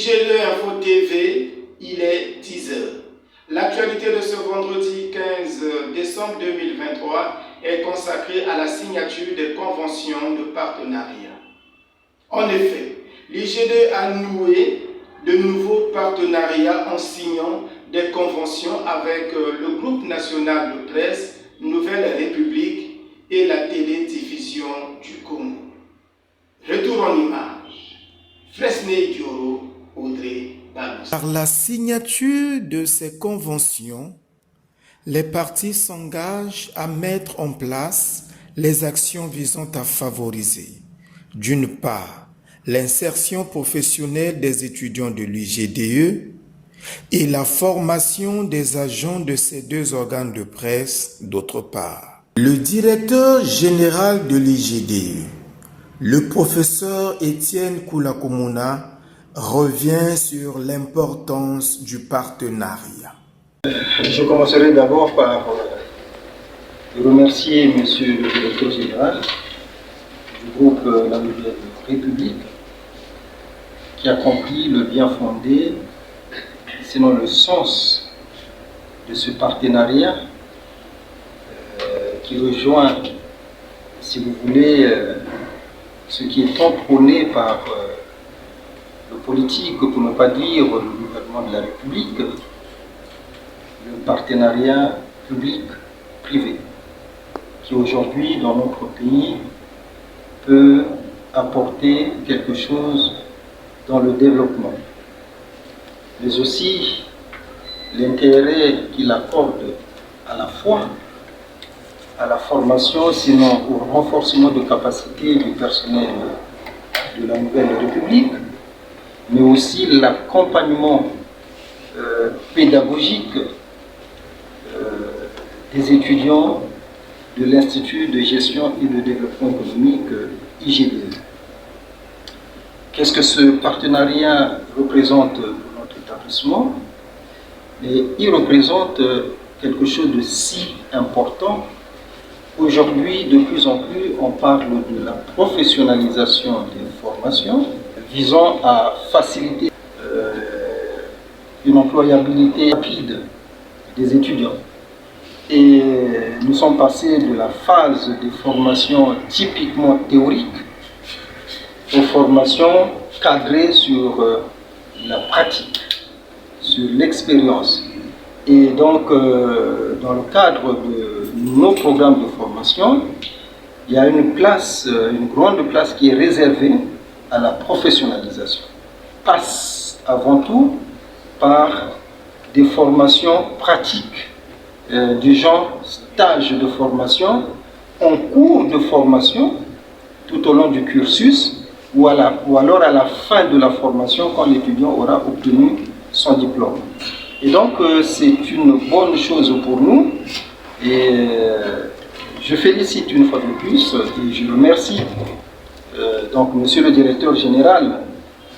l'IGE Info TV, il est 10h. L'actualité de ce vendredi 15 décembre 2023 est consacrée à la signature des conventions de partenariat. En effet, l'IGE a noué de nouveaux partenariats en signant des conventions avec le groupe national de presse Nouvelle République et la télédiffusion du Congo. Retour en image. Fresney Dioro, Audrey Balous. Par la signature de ces conventions, les parties s'engagent à mettre en place les actions visant à favoriser, d'une part, l'insertion professionnelle des étudiants de l'IGDE et la formation des agents de ces deux organes de presse, d'autre part. Le directeur général de l'IGDE, le professeur Étienne Koulakomona, revient sur l'importance du partenariat. Je commencerai d'abord par remercier Monsieur le directeur général du groupe La Nouvelle République qui a compris le bien fondé, sinon le sens de ce partenariat qui rejoint, si vous voulez, ce qui est tant prôné par le politique, pour ne pas dire le gouvernement de la République, le partenariat public-privé, qui aujourd'hui dans notre pays peut apporter quelque chose dans le développement, mais aussi l'intérêt qu'il accorde à la fois à la formation, sinon au renforcement de capacités du personnel de la Nouvelle République, mais aussi l'accompagnement pédagogique des étudiants de l'Institut de gestion et de développement économique IGDE. Qu'est-ce que ce partenariat représente pour notre établissement? Et il représente quelque chose de si important. Aujourd'hui, de plus en plus, on parle de la professionnalisation des formations visant à faciliter une employabilité rapide des étudiants. Et nous sommes passés de la phase de formation typiquement théorique aux formations cadrées sur la pratique, sur l'expérience. Et donc, dans le cadre de nos programmes de formation, il y a une grande place qui est réservée à la professionnalisation. Passe avant tout par des formations pratiques, du genre stage de formation, en cours de formation, tout au long du cursus, ou alors à la fin de la formation quand l'étudiant aura obtenu son diplôme. Et donc c'est une bonne chose pour nous et je félicite une fois de plus et je remercie donc Monsieur le directeur général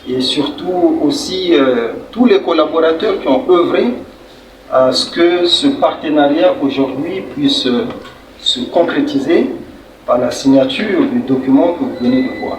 et surtout aussi tous les collaborateurs qui ont œuvré à ce que ce partenariat aujourd'hui puisse se concrétiser par la signature du document que vous venez de voir.